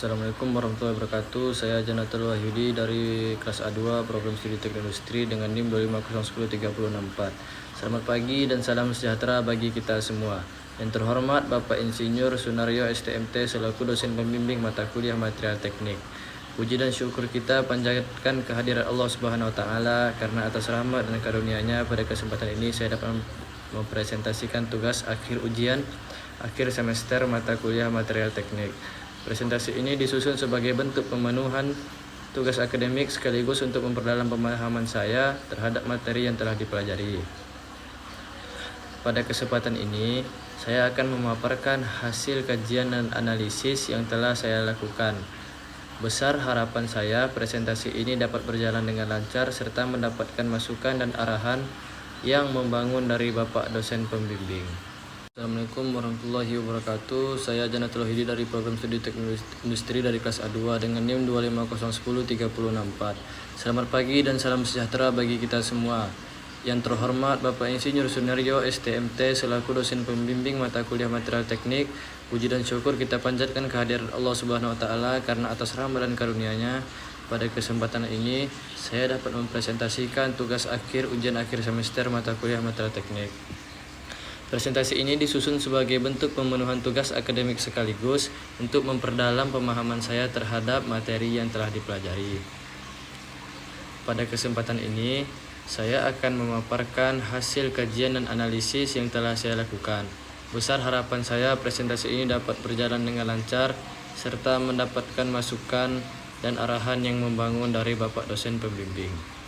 Assalamualaikum warahmatullahi wabarakatuh. Saya Janatul Wahyudi dari kelas A2 Program Studi Teknik Industri dengan NIM 250103064. Selamat pagi dan salam sejahtera bagi kita semua. Yang terhormat Bapak Insinyur Sunaryo STMT selaku dosen pembimbing mata kuliah material teknik. Puji dan syukur kita panjatkan kehadirat Allah Subhanahu wa taala karena atas rahmat dan karunia-Nya pada kesempatan ini saya dapat mempresentasikan tugas akhir ujian akhir semester mata kuliah material teknik. Presentasi ini disusun sebagai bentuk pemenuhan tugas akademik sekaligus untuk memperdalam pemahaman saya terhadap materi yang telah dipelajari. Pada kesempatan ini, saya akan memaparkan hasil kajian dan analisis yang telah saya lakukan. Besar harapan saya presentasi ini dapat berjalan dengan lancar serta mendapatkan masukan dan arahan yang membangun dari Bapak dosen pembimbing. Assalamualaikum warahmatullahi wabarakatuh. Saya Janatul Wahyudi dari Program Studi Teknik Industri dari kelas A2 dengan NIM 250103064. Selamat pagi dan salam sejahtera bagi kita semua. Yang terhormat Bapak Insinyur Sunaryo STMT selaku dosen pembimbing mata kuliah material teknik. Puji dan syukur kita panjatkan kehadiran Allah Subhanahu wa taala karena atas rahmat dan karunia-Nya pada kesempatan ini saya dapat mempresentasikan tugas akhir ujian akhir semester mata kuliah material teknik. Presentasi ini disusun sebagai bentuk pemenuhan tugas akademik sekaligus untuk memperdalam pemahaman saya terhadap materi yang telah dipelajari. Pada kesempatan ini, saya akan memaparkan hasil kajian dan analisis yang telah saya lakukan. Besar harapan saya presentasi ini dapat berjalan dengan lancar serta mendapatkan masukan dan arahan yang membangun dari Bapak dosen pembimbing.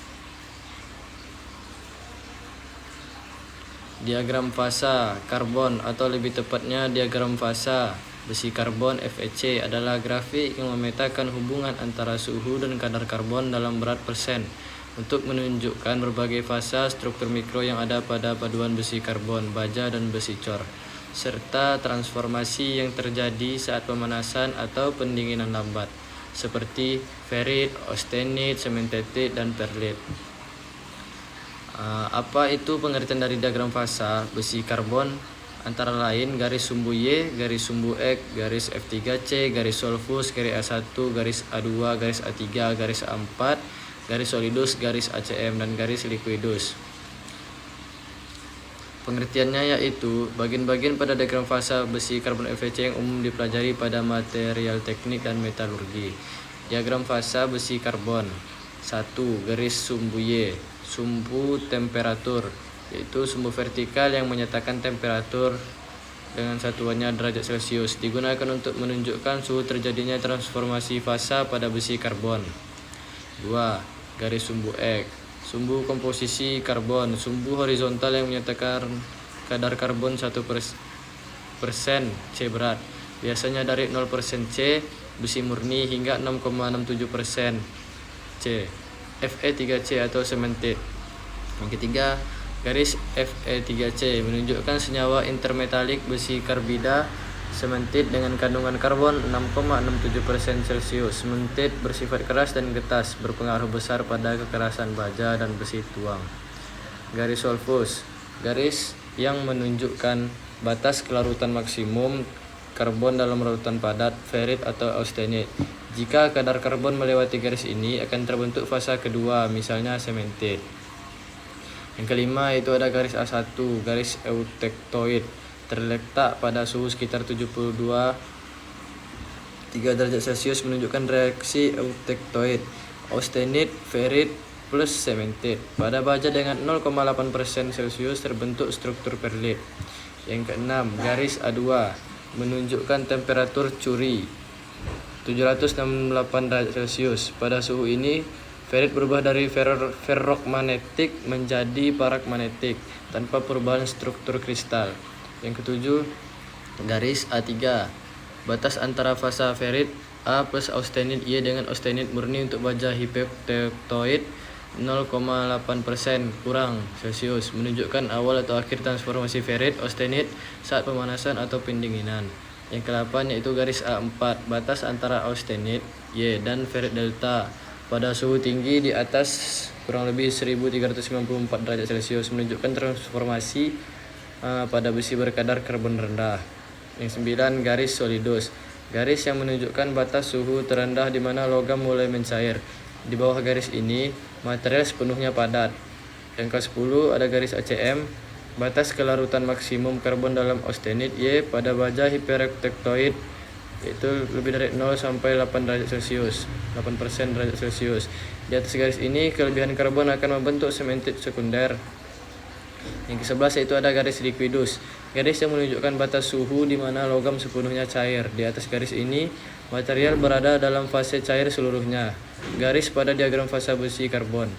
Diagram fasa karbon atau lebih tepatnya diagram fasa besi karbon FEC adalah grafik yang memetakan hubungan antara suhu dan kadar karbon dalam berat persen untuk menunjukkan berbagai fasa struktur mikro yang ada pada paduan besi karbon, baja, dan besi cor, serta transformasi yang terjadi saat pemanasan atau pendinginan lambat seperti ferrit, austenit, sementetit, dan perlit. Apa itu pengertian dari diagram fasa besi karbon? Antara lain garis sumbu Y, garis sumbu X, garis F3C, garis solvus, garis A1, garis A2, garis A3, garis A4, garis solidus, garis ACM, dan garis liquidus. Pengertiannya yaitu bagian-bagian pada diagram fasa besi karbon FEC yang umum dipelajari pada material teknik dan metalurgi. Diagram fasa besi karbon. 1. Garis sumbu Y, sumbu temperatur, yaitu sumbu vertikal yang menyatakan temperatur dengan satuannya derajat Celcius, digunakan untuk menunjukkan suhu terjadinya transformasi fasa pada besi karbon. 2. Garis sumbu X, sumbu komposisi karbon, sumbu horizontal yang menyatakan kadar karbon 1% C berat, biasanya dari 0% C besi murni hingga 6,67% C, Fe3C atau sementit. Yang ketiga, garis Fe3C menunjukkan senyawa intermetalik besi karbida sementit dengan kandungan karbon 6,67% Celcius. Sementit bersifat keras dan getas, berpengaruh besar pada kekerasan baja dan besi tuang. Garis solvus, garis yang menunjukkan batas kelarutan maksimum karbon dalam larutan padat, ferrit atau austenit. Jika kadar karbon melewati garis ini akan terbentuk fasa kedua, misalnya sementit. Yang kelima itu ada garis A1, garis eutektoid, terletak pada suhu sekitar 72,3 derajat Celcius, menunjukkan reaksi eutektoid, austenit, ferrit plus sementit. Pada baja dengan 0,8% Celcius terbentuk struktur perlit. Yang keenam, garis A2 menunjukkan temperatur curi 768 derajat Celcius. Pada suhu ini, ferrit berubah dari ferrokmagnetik menjadi parakmagnetik tanpa perubahan struktur kristal. Yang ketujuh, garis A3, batas antara fasa ferrit A plus austenit Y dengan austenit murni untuk baja hipotektoid 0,8% kurang Celcius, menunjukkan awal atau akhir transformasi ferrit austenit saat pemanasan atau pendinginan. Yang ke-8 yaitu garis A4, batas antara austenit Y dan ferrit delta pada suhu tinggi di atas kurang lebih 1394 derajat Celcius, menunjukkan transformasi pada besi berkadar karbon rendah. Yang 9, garis solidus, garis yang menunjukkan batas suhu terendah di mana logam mulai mencair. Di bawah garis ini, material sepenuhnya padat. Yang ke-10 ada garis ACM, batas kelarutan maksimum karbon dalam austenit Y pada baja hiperektektoid, yaitu lebih dari 0 sampai 8 derajat Celcius, 8% derajat Celcius. Di atas garis ini, kelebihan karbon akan membentuk sementit sekunder. Yang ke-11 yaitu ada garis liquidus, garis yang menunjukkan batas suhu di mana logam sepenuhnya cair. Di atas garis ini, material berada dalam fase cair seluruhnya. Garis pada diagram fasa besi karbon.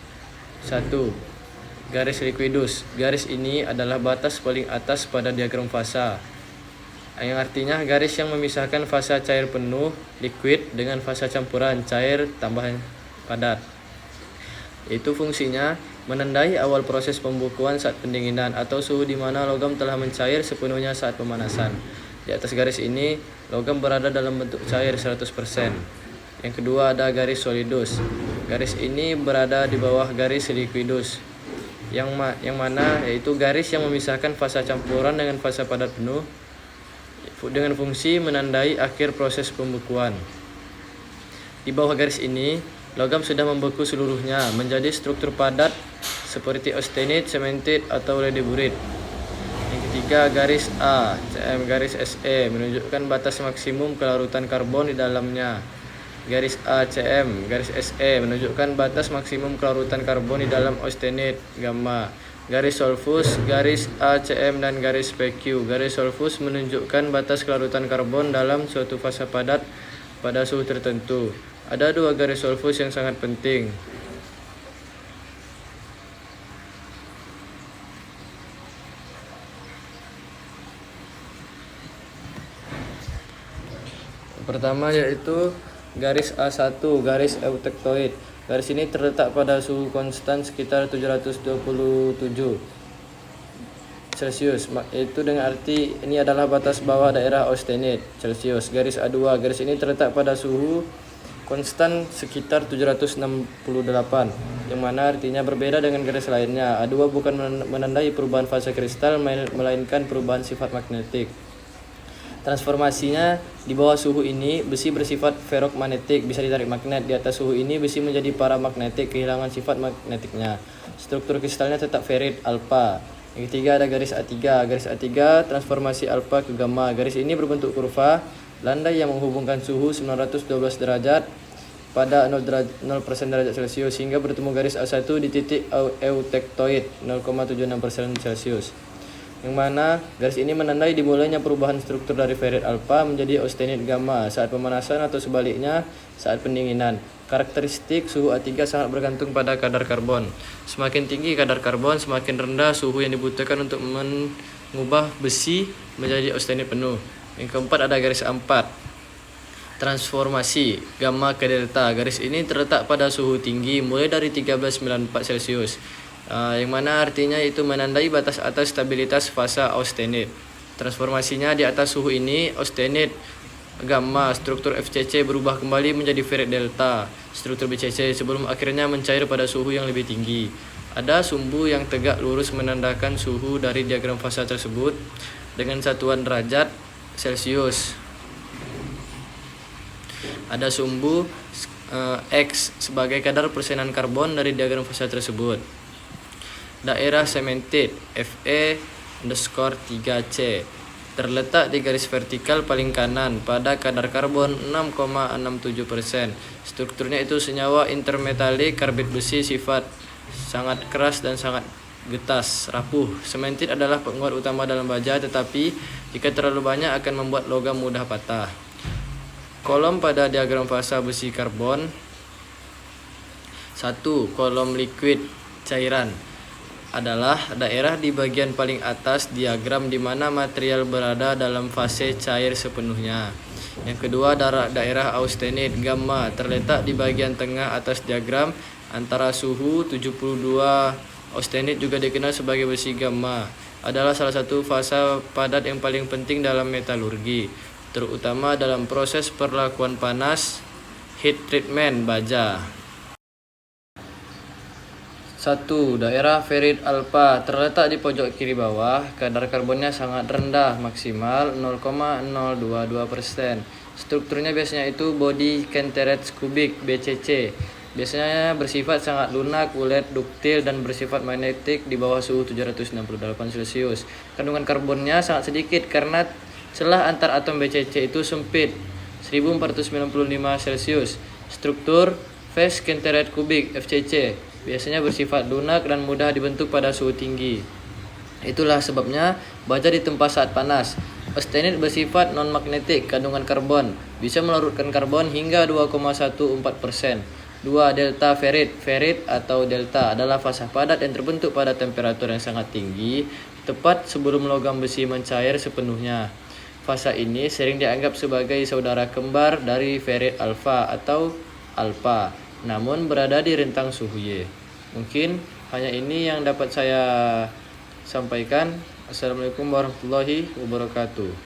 1. Garis liquidus. Garis ini adalah batas paling atas pada diagram fasa, yang artinya garis yang memisahkan fasa cair penuh liquid dengan fasa campuran cair tambahan padat. Itu fungsinya menandai awal proses pembukuan saat pendinginan atau suhu di mana logam telah mencair sepenuhnya saat pemanasan. Di atas garis ini, logam berada dalam bentuk cair 100%. Yang kedua ada garis solidus. Garis ini berada di bawah garis liquidus, yang mana yaitu garis yang memisahkan fasa campuran dengan fasa padat penuh dengan fungsi menandai akhir proses pembukuan. Di bawah garis ini, logam sudah membeku seluruhnya menjadi struktur padat seperti austenit, sementit, atau ledeburit. Yang ketiga, garis A, CM, garis SE menunjukkan batas maksimum kelarutan karbon di dalamnya. Garis ACM, garis SE menunjukkan batas maksimum kelarutan karbon di dalam austenit, gamma. Garis solfus, garis ACM, dan garis PQ. Garis solfus menunjukkan batas kelarutan karbon dalam suatu fasa padat pada suhu tertentu. Ada dua garis solfus yang sangat penting. Pertama yaitu garis A1, garis eutektoid. Garis ini terletak pada suhu konstan sekitar 727 Celcius. Itu dengan arti ini adalah batas bawah daerah austenit Celcius. Garis A2, garis ini terletak pada suhu konstan sekitar 768, yang mana artinya berbeda dengan garis lainnya. A2 bukan menandai perubahan fase kristal, melainkan perubahan sifat magnetik. Transformasinya, di bawah suhu ini besi bersifat ferromagnetik, bisa ditarik magnet. Di atas suhu ini besi menjadi paramagnetik, kehilangan sifat magnetiknya. Struktur kristalnya tetap ferrit alfa. Yang ketiga ada garis A3. Garis A3 transformasi alfa ke gamma. Garis ini berbentuk kurva landai yang menghubungkan suhu 912 derajat pada 0% derajat Celcius hingga bertemu garis A1 di titik eutektoid 0,76% Celcius. Yang mana garis ini menandai dimulainya perubahan struktur dari ferrit alfa menjadi austenit gamma saat pemanasan atau sebaliknya saat pendinginan. Karakteristik suhu A3 sangat bergantung pada kadar karbon. Semakin tinggi kadar karbon, semakin rendah suhu yang dibutuhkan untuk mengubah besi menjadi austenit penuh. Yang keempat ada garis A4. Transformasi gamma ke delta. Garis ini terletak pada suhu tinggi mulai dari 1394 Celcius. Yang mana artinya itu menandai batas atas stabilitas fasa austenit. Transformasinya di atas suhu ini, austenit gamma, struktur FCC berubah kembali menjadi ferrit delta, struktur BCC, sebelum akhirnya mencair pada suhu yang lebih tinggi. Ada sumbu yang tegak lurus menandakan suhu dari diagram fasa tersebut dengan satuan derajat Celcius. Ada sumbu X sebagai kadar persenan karbon dari diagram fasa tersebut. Daerah sementit Fe_3C terletak di garis vertikal paling kanan pada kadar karbon 6,67%. Strukturnya itu senyawa intermetalik karbit besi, sifat sangat keras dan sangat getas, rapuh. Sementit adalah penguat utama dalam baja, tetapi jika terlalu banyak akan membuat logam mudah patah. Kolom pada diagram fasa besi karbon. 1. Kolom liquid cairan adalah daerah di bagian paling atas diagram di mana material berada dalam fase cair sepenuhnya. Yang kedua, daerah austenit gamma terletak di bagian tengah atas diagram antara suhu 72. Austenit juga dikenal sebagai besi gamma, adalah salah satu fasa padat yang paling penting dalam metalurgi, terutama dalam proses perlakuan panas heat treatment baja. 1. Daerah ferrit alfa terletak di pojok kiri bawah. Kadar karbonnya sangat rendah, maksimal 0,022%. Strukturnya biasanya itu body kenteret kubik BCC. Biasanya bersifat sangat lunak, bulat, duktil, dan bersifat magnetik di bawah suhu 768 Celcius. Kandungan karbonnya sangat sedikit karena celah antar atom BCC itu sempit, 1495 Celcius. Struktur phase kenteret kubik FCC biasanya bersifat lunak dan mudah dibentuk pada suhu tinggi. Itulah sebabnya baja ditempa saat panas. Austenit bersifat non-magnetik, kandungan karbon bisa melarutkan karbon hingga 2,14%. 2. Delta ferrit. Ferrit atau delta adalah fasa padat yang terbentuk pada temperatur yang sangat tinggi, tepat sebelum logam besi mencair sepenuhnya. Fasa ini sering dianggap sebagai saudara kembar dari ferrit alfa atau alpha, namun berada di rentang suhu Y. Mungkin hanya ini yang dapat saya sampaikan. Assalamualaikum warahmatullahi wabarakatuh.